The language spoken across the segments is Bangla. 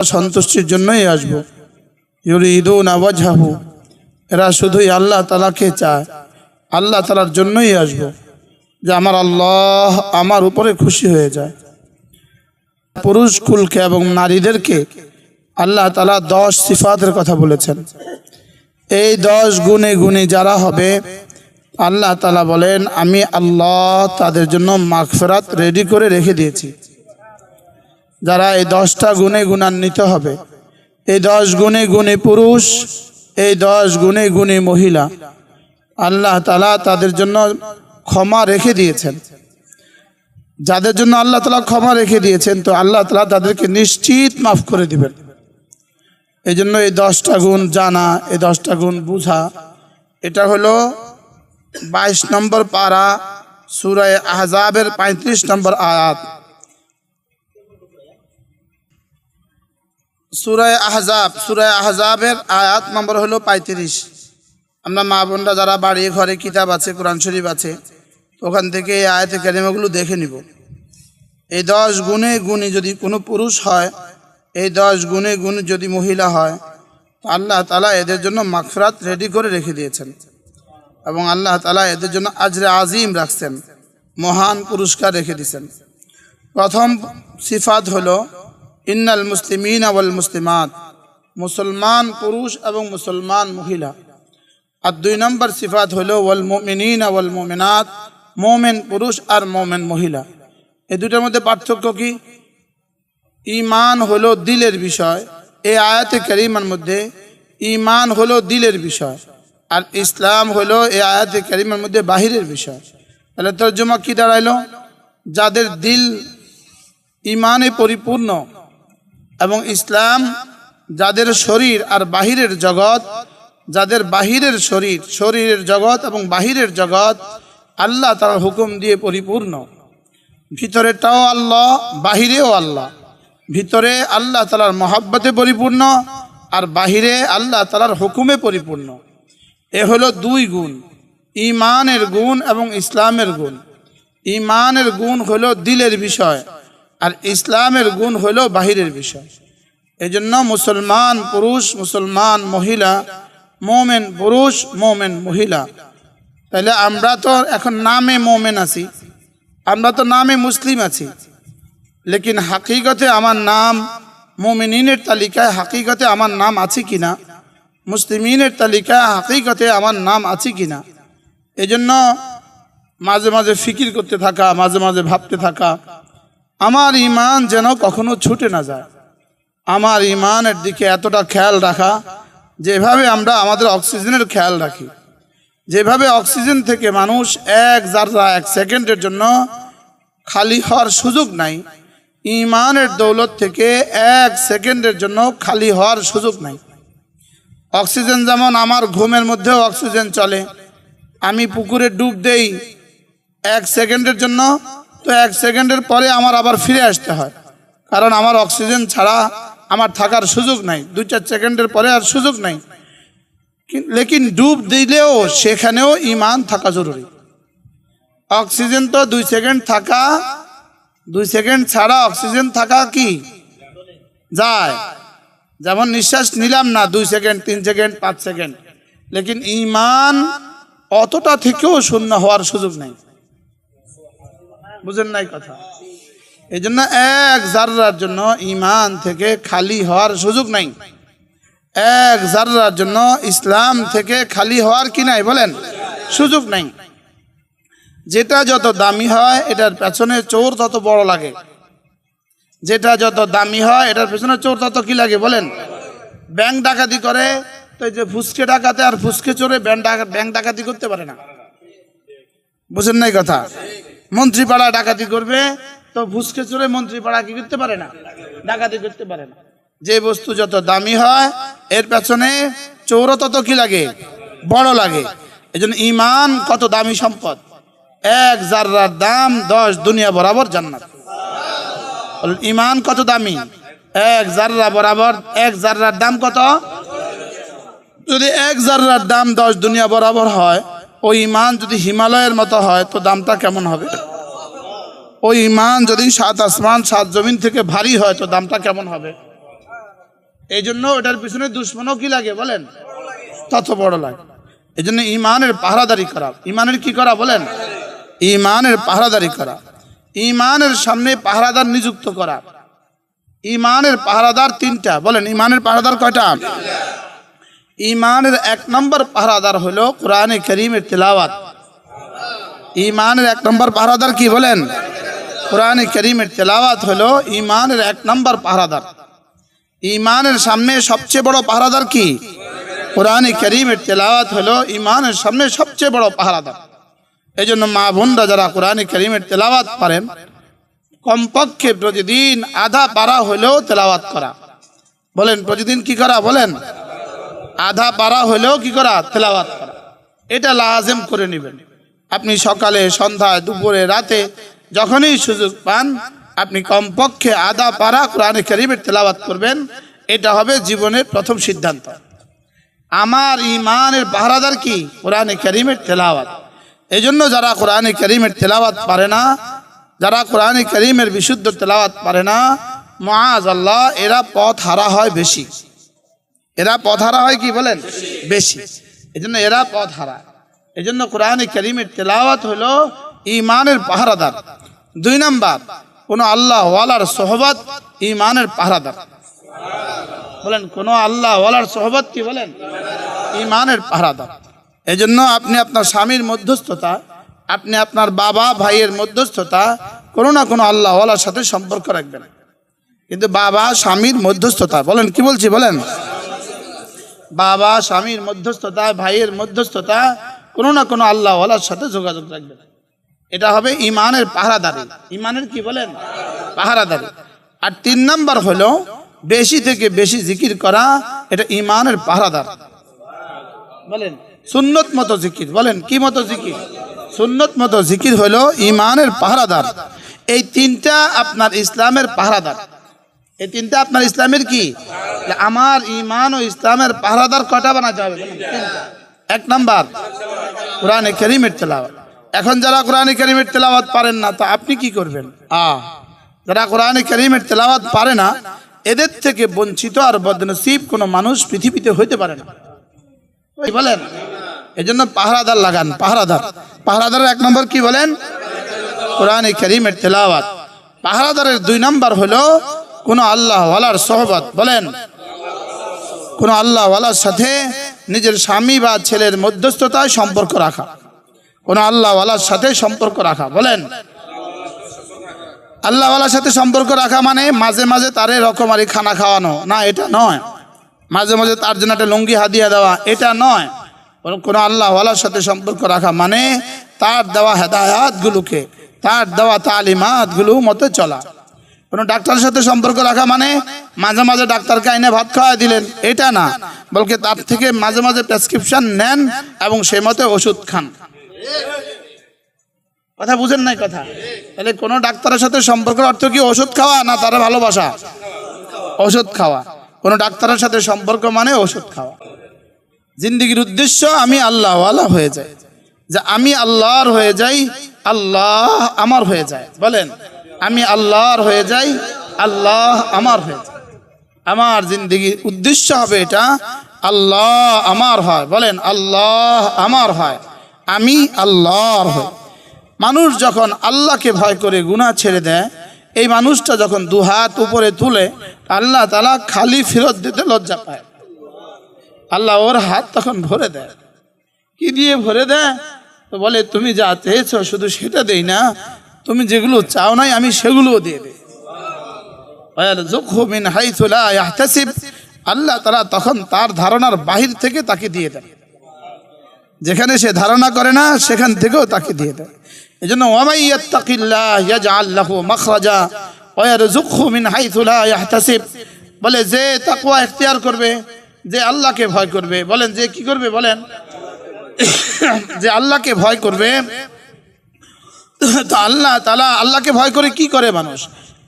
সন্তুষ্টির জন্যই আসবো। ইউরিদুনা ওয়াজহাহু, এরা শুধুই আল্লাহ তাআলাকে চায়, আল্লাহ তাআলার জন্যই আসবো, যে আমার আল্লাহ আমার উপরে খুশি হয়ে যায়। পুরুষ কুলকে এবং নারীদেরকে আল্লাহ তাআলা 10 সিফাতের কথা বলেছেন। এই 10 গুণে গুণী যারা হবে, আল্লাহ তাআলা বলেন আমি আল্লাহ তাদের জন্য মাগফিরাত রেডি করে রেখে দিয়েছি। যারা এই 10টা গুণে গুণান্বিত হবে, এই 10 গুণে গুণী পুরুষ, এই 10 গুণে গুণী মহিলা, আল্লাহ তাআলা তাদের জন্য ক্ষমা রেখে দিয়েছেন। যাদের জন্য আল্লাহ তাআলা ক্ষমা রেখে দিয়েছেন, তো আল্লাহ তাআলা তাদেরকে নিশ্চিত মাফ করে দিবেন। এই জন্য এই 10টা গুণ জানা, এই 10টা গুণ বুঝা, এটা হলো 22 নম্বর পারা সূরা আহজাবের 35 নম্বর আয়াত। সূরা আহজাবের আয়াত নম্বর হলো 35। আমরা মা বোনরা যারা বাড়ি ঘরে কিতাব আছে, কোরআন শরীফ আছে, ওখান থেকে এই আয়াতে কারিমাগুলো দেখে নিব। এই 10 গুণে গুণী যদি কোনো পুরুষ হয়, এই 10 গুণে গুণী যদি মহিলা হয়, তো আল্লাহ তাআলা এদের জন্য মাগফিরাত রেডি করে রেখে দিয়েছেন এবং আল্লাহ তাআলা এদের জন্য আজরে আজিম রাখছেন, মহান পুরস্কার রেখে দিয়েছেন। প্রথম সিফাত হলো ইন্নাল মুসলিমিনা ওয়াল মুসলিমাত, মুসলমান পুরুষ এবং মুসলমান মহিলা। আর 2 নম্বর সিফাত হলো ওয়াল মুমিনিনা ওয়াল মুমিনাত, মুমিন পুরুষ আর মুমিন মহিলা। এই দুটোর মধ্যে পার্থক্য কি? ঈমান হলো দিলের বিষয়, এই আয়াতে কারিমার মধ্যে ঈমান হলো দিলের বিষয়, আর ইসলাম হলো এই আয়াতে কারিমার মধ্যে বাহিরের বিষয়। তাহলে তরজমা কি দাঁড়াইলো? যাদের দিল ঈমানে পরিপূর্ণ এবং ইসলাম, যাদের শরীর আর বাহিরের জগৎ, যাদের বাহিরের শরীরের জগৎ এবং বাহিরের জগৎ আল্লাহ তাআলার হুকুম দিয়ে পরিপূর্ণ, ভিতরেটাও আল্লাহ, বাহিরেও আল্লাহ, ভিতরে আল্লাহ তাআলার মহব্বতে পরিপূর্ণ আর বাহিরে আল্লাহ তাআলার হুকুমে পরিপূর্ণ। এ হলো 2 গুণ, ঈমানের গুণ এবং ইসলামের গুণ। ঈমানের গুণ হলো দিলের বিষয় আর ইসলামের গুণ হলো বাহিরের বিষয়। এজন্য মুসলমান পুরুষ, মুসলমান মহিলা, মুমিন পুরুষ, মুমিন মহিলা। তাহলে আমরা তো এখন নামে মুমিন আছি, আমরা তো নামে মুসলিম আছি, লেকিন হাকিকতে আমার নাম মুমিনিনের তালিকায় হাকিকতে আমার নাম আছে কিনা, মুসলিমিনের তালিকায় হাকিকতে আমার নাম আছে কিনা। এজন্য মাঝে মাঝে ফিকির করতে থাকা, মাঝে মাঝে ভাবতে থাকা, আমার ঈমান যেন কখনো ছুটে না যায়। আমার ঈমানের দিকে এতটা খেয়াল রাখা, যেভাবে আমরা আমাদের অক্সিজেনের খেয়াল রাখি, যেভাবে অক্সিজেন থেকে মানুষ 1 জাররা 1 সেকেন্ডের জন্য খালি হওয়ার সুযোগ নাই, ঈমানের দৌলত থেকে 1 সেকেন্ডের জন্য খালি হওয়ার সুযোগ নাই। অক্সিজেন যেমন আমার ঘুমের মধ্যেও অক্সিজেন চলে, আমি পুকুরে ডুব দেই 1 সেকেন্ডের জন্য, তো 1 সেকেন্ডের পরে আমার আবার ফিরে আসতে হয়, কারণ আমার অক্সিজেন ছাড়া আমার থাকার সুযোগ নাই, 2-4 সেকেন্ডের পরে আর সুযোগ নাই। লেকিন ডুব দিলেও সেখানেও ঈমান থাকা জরুরি। অক্সিজেন তো 2 সেকেন্ড থাকা, 2 সেকেন্ড ছাড়া অক্সিজেন থাকা কি যায়? যেমন নিঃশ্বাস নিলাম না 2 সেকেন্ড, 3 সেকেন্ড, 5 সেকেন্ড, লেকিন ঈমান অতটা থেকেও শূন্য হওয়ার সুযোগ নাই। বুঝেন নাই কথা? এই জন্য 1 জাররার জন্য ঈমান থেকে খালি হওয়ার সুযোগ নাই। 1 জাররার জন্য ইসলাম থেকে খালি হওয়ার কি নাই বলেন? সুযোগ নাই। যেটা যত দামি হয় এটার পেছনে চোর তত বড় লাগে, যেটা যত দামি হয় এটার পেছনে চোর তত কি লাগে বলেন? ব্যাংক ডাকাতি করে, তো এই যে ফুসকে ডাকাতে আর ফুসকে চোরে ব্যাংক ডাকাতি করতে পারে না। বুঝেন নাই কথা? মন্ত্রী পাড়া ডাকাতি করবে, তো ফুসকে চোরে মন্ত্রী পাড়া কি করতে পারে না? ডাকাতি করতে পারে না। যে বস্তু যত দামি হয় এর পেছনে চোরও তত কি লাগে? বড় লাগে। এজন্য ঈমান কত দামি সম্পদ, 1 জাররার দাম 10 দুনিয়া বরাবর জান্নাত। ঈমান কত দামি? 1 জাররা বরাবর, 1 জাররার দাম কত? যদি 1 জাররার দাম 10 দুনিয়া বরাবর হয়, ওই ঈমান যদি হিমালয়ের মতো হয় তো দামটা কেমন হবে? ওই ঈমান যদি 7 আসমান 7 জমিন থেকে ভারী হয় তো দামটা কেমন হবে? এই জন্য এটার পিছনে দুশ্মনও কি লাগে বলেন, তত বড় লাগে। এই জন্য ইমানের পাহারাদারি করা, ইমানের কি করা বলেন, ইমানের পাহারাদারি করা, ইমানের সামনে পাহারাদার নিযুক্ত করা। ইমানের পাহারাদার তিনটা, বলেন ইমানের পাহারাদার কয়টা? ইমানের 1 নম্বর পাহারাদার হলো কোরআনে কারীমের তেলাওয়াত। ইমানের 1 নম্বর পাহারাদার কি বলেন, কোরআনে কারীমের তেলাওয়াত হলো ইমানের 1 নম্বর পাহারাদার। ইমানের সামনে সবচেয়ে বড় পাহারাদার কি? কোরআনে কারীমের তেলাওয়াত হলো ইমানের সামনে সবচেয়ে বড় পাহারাদার। এই জন্য মা বোনরা যারা কোরআনে কারীমের তেলাওয়াত পারেন, কমপক্ষে প্রতিদিন আধা পারা হলেও তেলাওয়াত করা। বলেন প্রতিদিন কি করা বলেন, আধা পারা হলেও কি করা, তেলাওয়াত করা। এটা লাজেম করে নেবেন। আপনি সকালে, সন্ধ্যায়, দুপুরে, রাতে যখনই সুযোগ পান আপনি কমপক্ষে আধা পারা কোরআনে কারীমের তেলাওয়াত করবেন। এটা হবে জীবনের প্রথম সিদ্ধান্ত। আমার ইমানের পাহারাদার কি? কোরআনে কারীমের তেলাওয়াত। এই জন্য যারা কোরআনে কারীমের তেলাওয়াত পারে না, যারা কোরআনে কারীমের বিশুদ্ধ তেলাওয়াত পারে না, মাআযাল্লাহ এরা পথ হারা হয় বেশি। এরা পথ হারা হয় কি বলেন, বেশি। এই জন্য এরা পথ হারা। এই জন্য কোরআনে কারীমের তেলাওয়াত হলো ইমানের পাহারাদার। 2 নাম্বার, কোন আল্লাহ ওয়ালার সোহবত ইমানের পাহারাদার। বলেন কোন আল্লাহ ওয়ালার সোহবত কি বলেন, ইমানের পাহারাদার। এই জন্য আপনি আপনার স্বামীর মধ্যস্থতা, আপনি আপনার বাবা ভাইয়ের মধ্যস্থতা, কোনো না কোনো আল্লাহ ওয়ালার সাথে সম্পর্ক রাখবেন। কিন্তু বাবা স্বামীর মধ্যস্থতা, বলেন কি বলছি বলেন, বাবা স্বামীর মধ্যস্থতা, ভাইয়ের মধ্যস্থতা, কোনো না কোনো আল্লাহ ওয়ালার সাথে যোগাযোগ রাখবেন। এটা হবে ইমানের পাহারাদারি। ইমানের কি বলেন, পাহারাদারি। আর 3 নাম্বার হলো বেশি থেকে বেশি জিকির করা। এটা ইমানের পাহারাদার। বলেন সুন্নত মতো জিকির। বলেন কি মতো জিকির, সুন্নত মতো জিকির হলো ইমানের পাহারাদার। এই 3টা আপনার ইসলামের পাহারাদার। এই 3টা আপনার ইসলামের কি? আমার ইমান ও ইসলামের পাহারাদার কয়টা বানাতে হবে? 1 নাম্বার কোরআনে কারীমের তেলাওয়াত। এখন যারা কোরআনে কারীমের তেলাওয়াত পারেন না, তা আপনি কি করবেন? যারা কোরআনে কারীমের তেলাওয়াত পারে না, এদের থেকে বঞ্চিত আর বদনসিব কোনো মানুষ পৃথিবীতে হইতে পারে না, বলেন। এই জন্য পাহারাদার লাগান। পাহারাদার, পাহারাদারের 1 নম্বর কি বলেন, কোরআনে কারীমের তেলাওয়াত। পাহারাদারের 2 নাম্বার হলো কোন আল্লাহ ওয়ালার সোহবত। বলেন কোন আল্লাহ ওয়ালার সাথে নিজের স্বামী বা ছেলের মধ্যস্থতায় সম্পর্ক রাখা। কোন আল্লাহ ওয়ালার সাথে সম্পর্ক রাখা। বলেন আল্লাহ ওয়ালার সাথে সম্পর্ক রাখা মানে মাঝে মাঝে তারে রকমারি খানা খাওয়ানো না, এটা নয়। মাঝে মাঝে তার জন্য একটা লুঙ্গি হাদিয়া দেওয়া, এটা নয়। কোন আল্লাহ ওয়ালার সাথে সম্পর্ক রাখা মানে তার দেওয়া হেদায়াতগুলোকে, তার দেওয়া তালিমাতগুলো মতে চলা। কোনো ডাক্তারের সাথে সম্পর্ক রাখা মানে মাঝে মাঝে ডাক্তারকে আইনে ভাত খাওয়া দিলেন, এটা না। বলকে তার থেকে মাঝে মাঝে প্রেসক্রিপশন নেন এবং সেই মতে ওষুধ খান। কথা বুঝেন নাই কথা? তাহলে কোনো ডাক্তারের সাথে সম্পর্কের অর্থ কি ওষুধ খাওয়া না তারা ভালোবাসা? ওষুধ খাওয়া। কোনো ডাক্তারের সাথে সম্পর্ক মানে ওষুধ খাওয়া। জিন্দেগির উদ্দেশ্য আমি আল্লাহ ওয়ালা হয়ে যাই, যে আমি আল্লাহর হয়ে যাই, আল্লাহ আমার হয়ে যায়। বলেন আমি আল্লাহর হয়ে যাই, আল্লাহ আমার হয়ে যায়। আমার জিন্দেগির উদ্দেশ্য হবে এটা, আল্লাহ আমার হয়। বলেন আল্লাহ আমার হয়, আমি আল্লাহর হই। মানুষ যখন আল্লাহকে ভয় করে গুনাহ ছেড়ে দেয়, এই মানুষটা যখন 2 হাত উপরে তুলে, আল্লাহ তাআলা খালি ফেরত দিতে লজ্জা পায়। আল্লাহ ওর হাত তখন ভরে দেয়। কি দিয়ে ভরে দেয়? তো বলে তুমি যা চেয়েছো শুধু সেটা দেই না, তুমি যেগুলো চাও নাই আমি সেগুলোও দিয়ে দেই। মিন হাইসু লা ইয়াহতাসিব, আল্লাহ তাআলা তখন তার ধারণার বাহির থেকে তাকে দিয়ে দেয়। যেখানে সে ধারণা করে না সেখান থেকেও তাকে দিয়ে দেয়। এজন্য ওয়ামাই ইয়াত্তাকিল্লাহ ইয়াজআল লাহু মাখরাজা ওয়া ইয়ারযুকহু মিন হাইসু লা ইয়াহতাসিব। বলে যে তাকওয়া ইখতিয়ার করবে, যে আল্লাহকে ভয় করবে। বলেন যে কি করবে? বলেন যে আল্লাহকে ভয় করবে। তো আল্লাহ তাআলা আল্লাহকে ভয় করে কি করে মানুষ?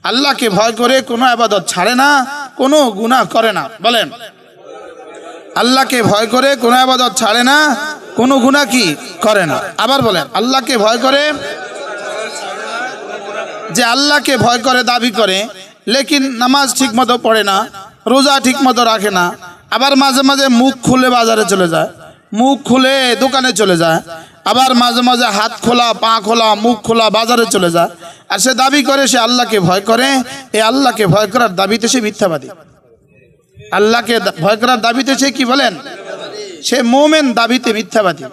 আল্লাহকে ভয় করে কোনো ইবাদত ছাড়ে না, কোনো গুনাহ করে না। বলেন আল্লাহকে ভয় করে কোনো ইবাদত ছাড়ে না, কোনো গুনাহ কি করে না। আবার বলেন আল্লাহকে ভয় করে, যে আল্লাহকে ভয় করে দাবি করে লেকিন নামাজ ঠিক মতো পড়ে না, রোজা ঠিক মতো রাখে না, আবার মাঝে মাঝে মুখ খুলে বাজারে চলে যায়, মুখ খুলে দোকানে চলে যায়, আবার মাঝে মাঝে হাত খোলা, পা খোলা, মুখ খোলা বাজারে চলে যায়, আর সে দাবি করে সে আল্লাহকে ভয় করে। এই আল্লাহকে ভয় করার দাবিতে সে মিথ্যাবাদী। আল্লাহকে ভয় করার দাবিতে সে কি বলেন? সে মোমেন দাবিতে মিথ্যাবাদী,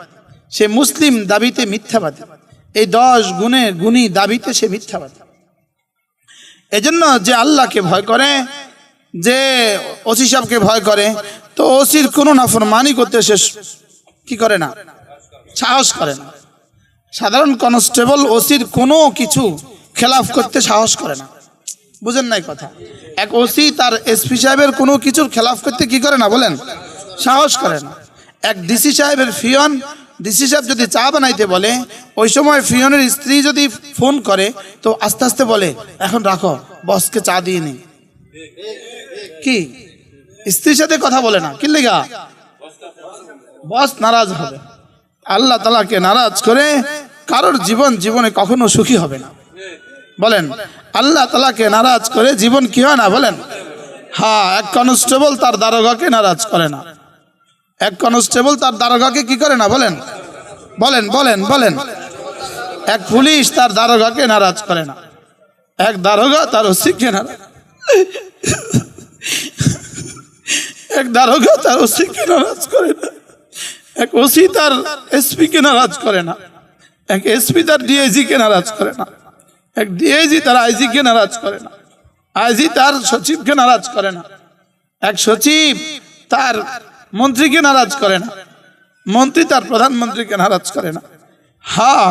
সে মুসলিম দাবিতে মিথ্যাবাদী, এই 10 গুণে গুণী দাবিতে সে মিথ্যাবাদী। এজন্য যে আল্লাহকে ভয় করে, যে ওসি সাহেবকে ভয় করে, তো ওসির কোনো নাফরমানি করতে সে কি করে না, সাহস করে না। সাধারণ কনস্টেবল ওসির কোনো কিছু খেলাফ করতে সাহস করে না। বুঝেন নাই কথা? এক ওসি তার এসপি সাহেবের কোনো কিছুর খেলাফ করতে কি করে না বলেন? সাহস করে না। এক ডিসি সাহেবের ফিয়ন, ডিসি সাহেব যদি চা বানাইতে বলে, ওই সময় ফিয়নের স্ত্রী যদি ফোন করে তো আস্তে আস্তে বলে, এখন রাখো, বসকে চা দিয়ে নি। কি স্ত্রীর সাথে কথা বলে না, কি লেগা? বস নারাজ হবে। আল্লাহ তাআলাকে নারাজ করে কারোর জীবনে কখনো সুখী হবে না। বলেন, আল্লাহ তাআলাকে নারাজ করে জীবন কি হয় না বলেন? হ্যাঁ, এক কনস্টেবল তার দারোগাকে নারাজ করে না, এক কনস্টেবল তার দারোগাকে কি করে না বলেন? বলেন বলেন বলেন। এক পুলিশ তার দারোগাকে নারাজ করে না, এক দারোগা তার ওসিকে নারাজ, এক দারোগা তার ওসিকে নারাজ করে না, এক ওসি তার এসপি কে নারাজ করে না, এক এসপি তার ডিআইজি কে নারাজ করে না, এক ডিআইজি তার আইজি কে নারাজ করে না, আইজি তার সচিবকে নারাজ করে না, এক সচিব তার মন্ত্রীকে নারাজ করে না, মন্ত্রী তার প্রধানমন্ত্রীকে নারাজ করে না। হ্যাঁ,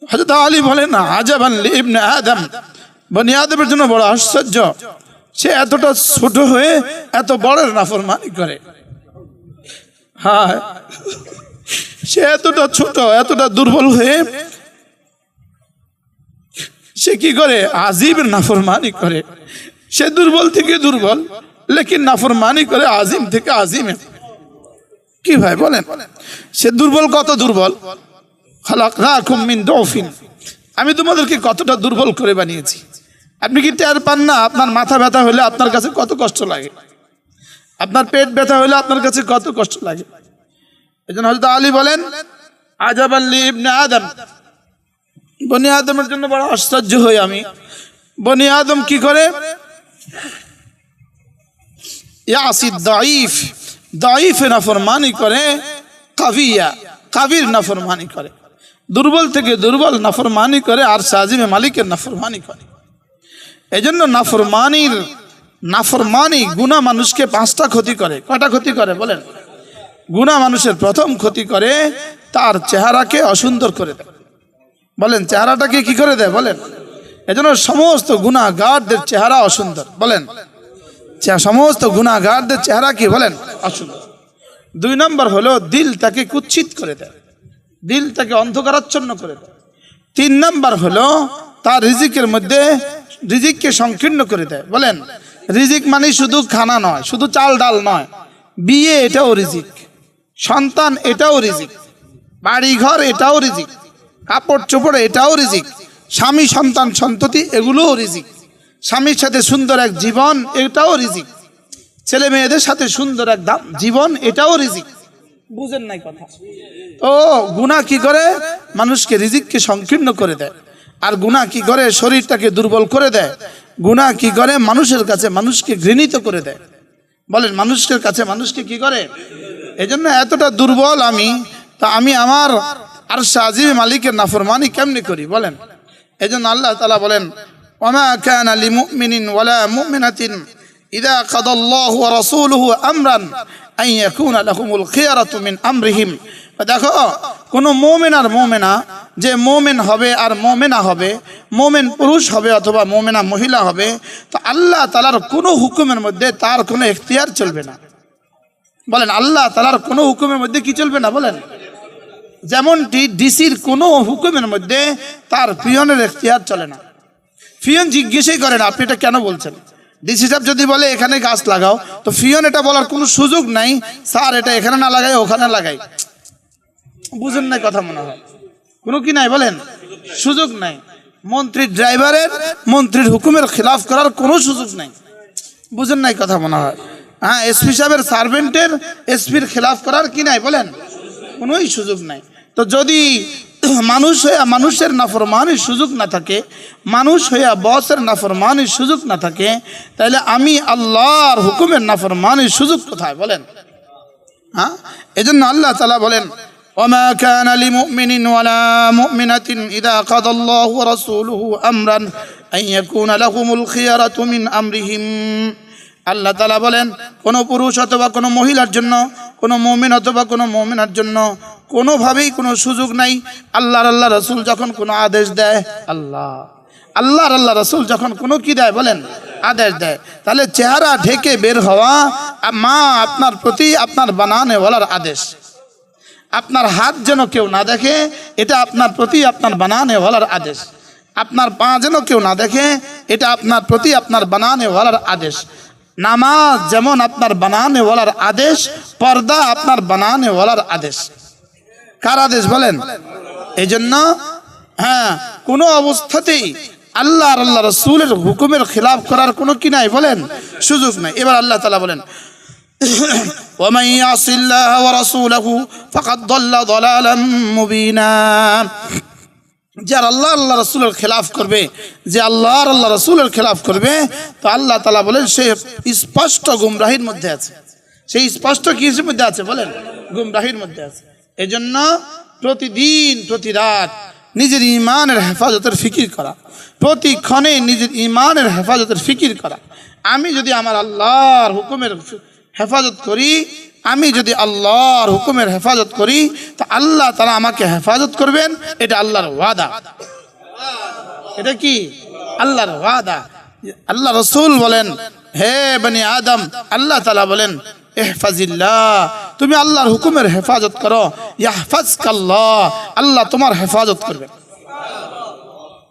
হযরত আলী বলেন না, আজাবান লিবনে আদম, বনি আদমের জন্য বড় আশ্চর্য, সে এতটা ছোট হয়ে এত বড় নাফরমানি করে। হ্যাঁ, সে এতটা ছোট, এতটা দুর্বল হয়ে সে কি করে? আজিম নাফরমানি করে। সে দুর্বল থেকে দুর্বল, লেকিন নাফরমানি করে আজিম থেকে আজিমে। কি ভাই বলেন? সে দুর্বল, কত দুর্বল? খালাকনাকুম মিন দুফিন, আমি তোমাদেরকে কতটা দুর্বল করে বানিয়েছি। আপনি কি টের পান না? আপনার মাথা ব্যথা হলে আপনার কাছে কত কষ্ট লাগে, আপনার পেট ব্যথা হলে আপনার কাছে কত কষ্ট লাগে। এজন্য হযরত আলী বলেন, আজাবান লিবনে আদম, বনি আদমের জন্য বড় আশ্চর্য হই আমি। বনি আদম কি করে? ইয়াসি দাঈফ, দাঈফ নাফরমানি করে, কাবিয়া, কাবির নাফরমানি করে, দুর্বল থেকে দুর্বল নাফরমানি করে, আর সাজিমে মালিকের নাফরমানি করে। এজন্য নাফরমানি গুনাহ মানুষকে 5টা ক্ষতি করে। কয়টা ক্ষতি করে বলেন? গুনাহ মানুষের প্রথম ক্ষতি করে, তার চেহারাকে অসুন্দর করে দেয়। বলেন, চেহারাটাকে কি করে দেয় বলেন? এজন্য সমস্ত গুনাহগারদের চেহারা অসুন্দর। বলেন, সমস্ত গুনাহগারদের চেহারা কি বলেন? অসুন্দর। 2 নম্বর হলো দিল তাকে কুৎসিত করে দেয়, দিল তাকে অন্ধকারাচ্ছন্ন করে দেয়। 3 নম্বর হলো তার রিজিকের মধ্যে রিজিককে সংকীর্ণ করে দেয়। বলেন, রিজিক মানে শুধু খানা নয়, শুধু চাল ডাল নয়, বিয়ে এটাও রিজিক, সন্তান এটাও রিজিক, বাড়ি ঘর এটাও রিজিক, কাপড় চোপড় এটাও রিজিক, স্বামী সন্তান সন্ততি এগুলোও রিজিক, স্বামীর সাথে সুন্দর এক জীবন এটাও রিজিক, ছেলে মেয়েদের সাথে সুন্দর এক জীবন এটাও রিজিক। বুঝেন নাই কথা? তো গুনাহ কি করে? মানুষকে রিজিককে সংকীর্ণ করে দেয়। আর গুনাহ কি করে? শরীরটাকে দুর্বল করে দেয়। গুনাহ কি করে? মানুষের কাছে মানুষকে ঘৃণিত করে দেয়। বলেন, মানুষের কাছে মানুষকে কি করে? এজন্য এতটা দুর্বল আমি, তা আমি আমার আর সাজিম মালিকের নাফরমানি কেমনে করি বলেন? এজন্য আল্লাহ তাআলা বলেন, ওয়ামা কানা লিমুমিনিন ওয়ালা মুমিনাতিন ইযা কাদাল্লাহু ওয়া রাসূলুহু আমরান আন ইয়াকুনা লাহুমুল খিয়ারাতু মিন আমরিহিম। দেখো, কোনো মুমিন আর মুমিনা, যে মুমিন হবে আর মুমিনা হবে, মুমিন পুরুষ হবে অথবা মুমিনা মহিলা হবে, তো আল্লাহ তাআলার কোনো হুকুমের মধ্যে তার কোনো এখতিয়ার চলবে না। বলেন, আল্লাহ তাআলার কোনো হুকুমের মধ্যে কি চলবে না বলেন? যেমনটি ডিসির কোনো হুকুমের মধ্যে তার পিয়নের এখতিয়ার চলে না। পিয়ন জিজ্ঞেসই করে না আপনি এটা কেন বলছেন। ডিসি সাহেব যদি বলে এখানে গাছ লাগাও, তো পিয়ন এটা বলার কোনো সুযোগ নাই, স্যার এটা এখানে না লাগাই ওখানে লাগাই। বুঝেন না কথা? মনে হয় কোনো কি নাই বলেন? সুযোগ নাই। মন্ত্রীর ড্রাইভারের মন্ত্রীর হুকুমের খিলাফ করার কোনো সুযোগ নাই। বুঝেন নাই কথা মনে হয়? হ্যাঁ, এসপি সাহেবের সার্ভেন্টের এসপির খেলাফ করার কি নাই বলেন, কোনোই সুযোগ নাই। তো যদি মানুষ হইয়া মানুষের নাফরমানির সুযোগ না থাকে, মানুষ হইয়া বসের নাফরমানির সুযোগ না থাকে, তাহলে আমি আল্লাহর হুকুমের নাফরমানির সুযোগ কোথায় বলেন? হ্যাঁ, এজন্য আল্লাহ তাআলা বলেন, ওমা কানা লিমুমিনিন ওয়ালা মুমিনাতিন ইযা কাদাল্লাহু ওয়া রাসূলুহু আমরান আন ইয়াকুনা লাহুমুল খিয়ারাতু মিন আমরিহিম। আল্লাহ তাআলা বলেন, কোনো পুরুষ অথবা কোনো মহিলার জন্য, কোনো মুমিন অথবা কোনো মুমিনার জন্য কোনোভাবেই কোনো সুযোগ নাই। আল্লাহ রাসূল যখন কোনো আদেশ দেয়, আল্লাহ রাসূল যখন কোনো কি দেয় বলেন, আদেশ দেয়, তাহলে চেহারা ঢেকে বের হওয়া মা আপনার প্রতি আপনার বানানেওয়ালার আদেশ। আপনার হাত যেন কেউ না দেখে, এটা আপনার প্রতি আপনার বানানেওয়ালার আদেশ। আপনার পা যেন কেউ না দেখে, এটা আপনার প্রতি আপনার বানানেওয়ালার আদেশ। নামাজ যেমন আপনার বানানেওয়ালার আদেশ, পর্দা আপনার বানানেওয়ালার আদেশ। কার আদেশ বলেন? এই জন্য হ্যাঁ, কোনো অবস্থাতেই আল্লাহ রাসূলের হুকুমের খিলাফ করার কোনো কি নাই বলেন, সুযোগ নাই। এবার আল্লাহ তাআলা বলেন, ওয়ামান ইয়াসিল্লাহ ওয়া রাসূলাহু ফাকাদ দাল্লা দালালাম মুবিনা। যারা আল্লাহ রাসূলের খেলাফ করবে, যে আল্লাহ রাসূলের খেলাফ করবে, তো আল্লাহ তাআলা বলেন সে স্পষ্ট গুমরাহির মধ্যে আছে। সেই স্পষ্ট কিসের মধ্যে আছে বলেন? গুমরাহির মধ্যে আছে। এজন্য প্রতিদিন প্রতি রাত নিজের ঈমানের হেফাজতের ফিকির করা, প্রতিক্ষণে নিজের ঈমানের হেফাজতের ফিকির করা। আমি যদি আমার আল্লাহর হুকুমের হেফাজত করি, আমি যদি আল্লাহর হুকুমের হেফাজত করি, তো আল্লাহ তাআলা আমাকে হেফাজত করবেন। এটা আল্লাহর ওয়াদা। এটা কি আল্লাহর ওয়াদা। আল্লাহ রাসূল বলেন, হে বনি আদম, আল্লাহ তাআলা বলেন, ইহফাজিল্লাহ, তুমি আল্লাহর হুকুমের হেফাজত করো, ইয়াহফাজকাল্লাহ, আল্লাহ তোমার হেফাজত করবেন।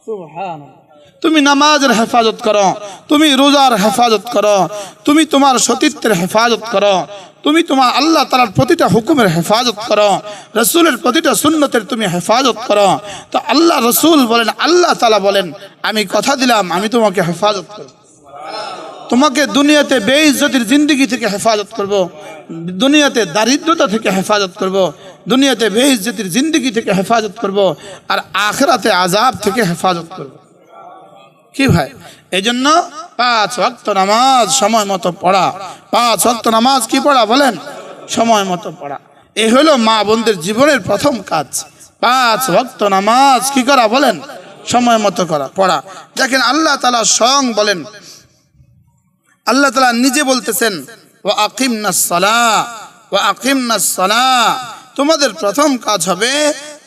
সুবহানাল্লাহ। তুমি নামাজের হেফাজত করো, তুমি রোজার হেফাজত করো, তুমি তোমার সতীত্বের হেফাজত করো, তুমি তোমার আল্লাহ তাআলার প্রতিটা হুকুমের হেফাজত করো, রাসূলের প্রতিটা সুন্নতের তুমি হেফাজত করো, তো আল্লাহ রাসূল বলেন, আল্লাহ তাআলা বলেন, আমি কথা দিলাম আমি তোমাকে হেফাজত করব। তোমাকে দুনিয়াতে বেইজ্জতির জিন্দেগি থেকে হেফাজত করব, দুনিয়াতে দারিদ্রতা থেকে হেফাজত করব, দুনিয়াতে বেইজ্জতির জিন্দেগি থেকে হেফাজত করব, আর আখিরাতে আযাব থেকে হেফাজত করব। কি ভাই? এই জন্য 5 ওয়াক্ত নামাজ সময় মতো পড়া। 5 ওয়াক্ত নামাজ কি পড়া বলেন? সময় মতো পড়া। এই হলো মা বোনদের জীবনের প্রথম কাজ। 5 ওয়াক্ত নামাজ কি করা বলেন? সময় মতো করা, পড়া। দেখেন আল্লাহ তাআলা স্বয়ং বলেন, আল্লাহ তাআলা নিজে বলতেছেন, ওয়া আকিমনাস সালাহ ওয়া আকিমনাস সালাহ, তোমাদের প্রথম কাজ হবে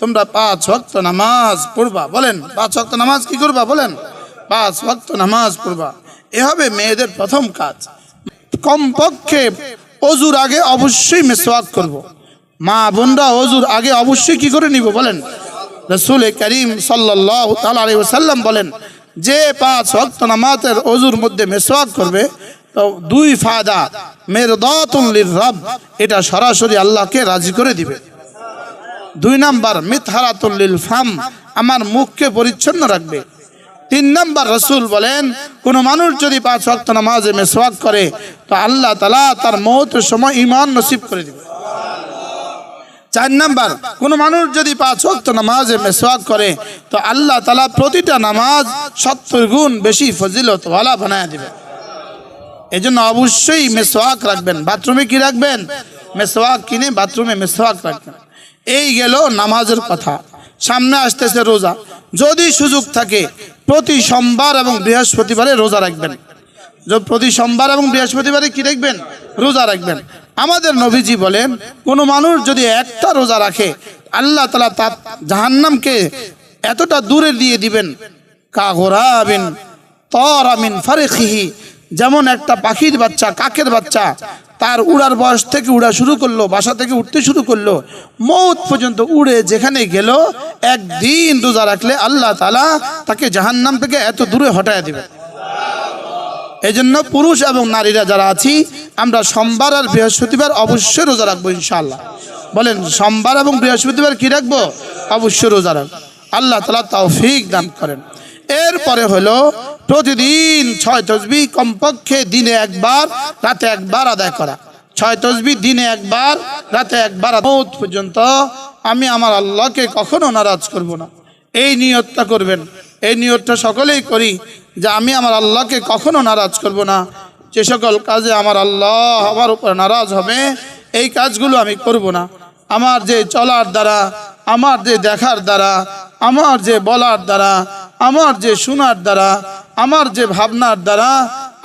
তোমরা 5 ওয়াক্ত নামাজ পড়বা। বলেন 5 ওয়াক্ত নামাজ কি করবা বলেন? 5 ওয়াক্ত নামাজ পড়বা। এ হবে মেয়েদের প্রথম কাজ। কমপক্ষে ওযুর আগে অবশ্যই মিসওয়াক করব। মা বোনরা ওযুর আগে অবশ্যই কি করে নিব বলেন? রাসূল করিম সাল্লাল্লাহু তাআলা আলাইহি ওয়াসাল্লাম বলেন, যে 5 ওয়াক্ত নামাজের ওযুর মধ্যে মিসওয়াক করবে, তো 2 ফায়দা, মিরদাতুন লির-রব, এটা সরাসরি আল্লাহকে রাজি করে দিবে। 2 নাম্বার, মিতহারাতুল লিল-ফাম, আমার মুখকে পরিচ্ছন্ন রাখবে। 3 নাম্বার, রাসূল বলেন, কোন মানুষ যদি 5 ওয়াক্ত নামাজে মিসওয়াক করে, তো আল্লাহ তাআলা তার মওতের সময় ঈমান নসিব করে দিবে। 4 নাম্বার, কোন মানুষ যদি 5 ওয়াক্ত নামাজে মিসওয়াক করে, তো আল্লাহ তাআলা প্রতিটা নামাজ 70 গুণ বেশি ফজিলত ওয়ালা বানায় দিবে। এজন্য অবশ্যই মিসওয়াক রাখবেন। বাথরুমে কি রাখবেন? মিসওয়াক কিনে বাথরুমে মিসওয়াক রাখবেন। এই গেল নামাজের কথা। সামনে আসতেছে রোজা। যদি সুযোগ থাকে প্রতি সোমবার এবং বৃহস্পতিবারে রোজা রাখবেন। প্রতি সোমবার এবং বৃহস্পতিবারে কি রাখবেন? রোজা রাখবেন। আমাদের নবীজি বলেন, কোনো মানুষ যদি একটা রোজা রাখে, আল্লাহ তাআলা তার জাহান্নামকে এতটা দূরে দিয়ে দিবেন, কাগরাবিন তারা মিন ফারখিহি, যেমন একটা পাখির বাচ্চা, কাকের বাচ্চা, তার উড়ার বয়স থেকে উড়া শুরু করলো, বাসা থেকে উঠতে শুরু করলো, মৌত পর্যন্ত উড়ে যেখানে গেল, একদিন রোজা রাখলে আল্লাহ তাআলা তাকে জাহান্নাম থেকে এত দূরে হটায় দিবে। এই জন্য পুরুষ এবং নারীরা যারা আছি, আমরা সোমবার আর বৃহস্পতিবার অবশ্যই রোজা রাখবো ইনশাআল্লাহ। বলেন সোমবার এবং বৃহস্পতিবার কি রাখবো? অবশ্যই রোজা রাখবো। আল্লাহ তাআলা তৌফিক দান করেন। এরপরে হলো প্রতিদিন 6 তসবিহ কমপক্ষে দিনে একবার রাতে একবার আদায় করা। 6 তসবিহ দিনে একবার রাতে একবার, মওত পর্যন্ত আমি আমার আল্লাহকে কখনো নারাজ করব না। এই নিয়তটা করবেন, এই নিয়তটা সকলেই করি যে আমি আমার আল্লাহকে কখনো নারাজ করব না। যে সকল কাজে আমার আল্লাহ আমার উপর নারাজ হবে এই কাজগুলো আমি করব না। আমার যে চলার দ্বারা, আমার যে দেখার দ্বারা, আমার যে বলার দ্বারা, আমার যে শোনার দ্বারা, আমার যে ভাবনার দ্বারা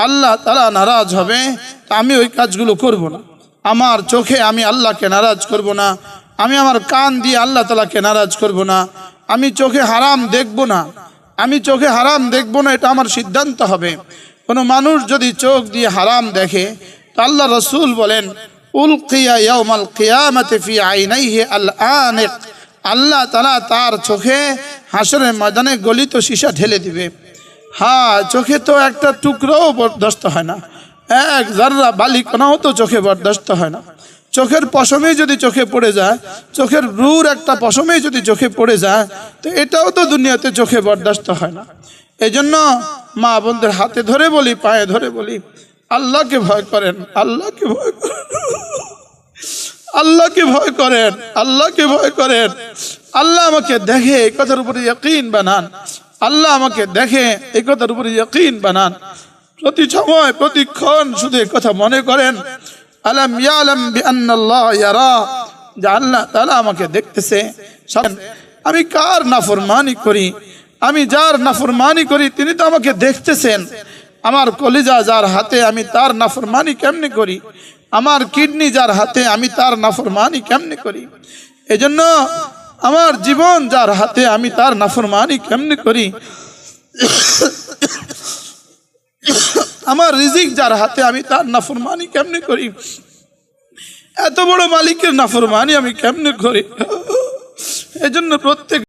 আল্লাহ তাআলা নারাজ হবে, তা আমি ওই কাজগুলো করব না। আমার চোখে আমি আল্লাহকে নারাজ করব না, আমি আমার কান দিয়ে আল্লাহ তাআলাকে নারাজ করব না, আমি চোখে হারাম দেখব না, আমি চোখে হারাম দেখব না, এটা আমার সিদ্ধান্ত হবে। কোনো মানুষ যদি চোখ দিয়ে হারাম দেখে তো আল্লাহ রসুল বলেন উলকিয়া ইয়াউমাল কিয়ামাতি ফি আইনাইহি আল আনিক, আল্লাহ তাআলা তার চোখে হাসরের ময়দানে গলিত সীসা ঢেলে দিবে। হ্যাঁ, চোখে তো একটা টুকরোও বরদাস্ত হয় না, এক জাররা বালিকণাও তো চোখে বরদাস্ত হয় না। চোখের পশমেই যদি চোখে পড়ে যায়, চোখের রুর একটা পশমেই যদি চোখে পড়ে যায়, তো এটাও তো দুনিয়াতে চোখে বরদাস্ত হয় না। এই জন্য মা বোনদের হাতে ধরে বলি, পায়ে ধরে বলি, আল্লাহকে ভয় করেন, আল্লাহকে ভয় করেন, আল্লাহকে ভয় করেন, আল্লাহকে ভয় করেন। আল্লাহ আমাকে দেখে এই কথার উপরে ইয়াকিন বানান, আল্লাহ আমাকে দেখে এই কথার উপরে ইয়াকিন বানান। প্রতি সময় প্রতিক্ষণ শুধু এই কথা মনে করেন, আলাম ইয়ালাম বিআন্নাল্লাহ ইয়ারা, যে আল্লাহ তাআলা আমাকে দেখতেছে। আমি কার নাফরমানি করি, আমি যার নাফরমানি করি তিনি তো আমাকে দেখতেছেন। আমার কলিজা যার হাতে আমি তার নাফরমানি কেমনে করি, আমার কিডনি যার হাতে আমি তার নাফরমানি কেমনে করি। এজন্য আমার জীবন যার হাতে আমি তার নাফরমানি কেমনে করি, আমার রিজিক যার হাতে আমি তার নাফরমানি কেমনে করি, এত বড় মালিকের নাফরমানি আমি কেমনে করি। এজন্য প্রত্যেক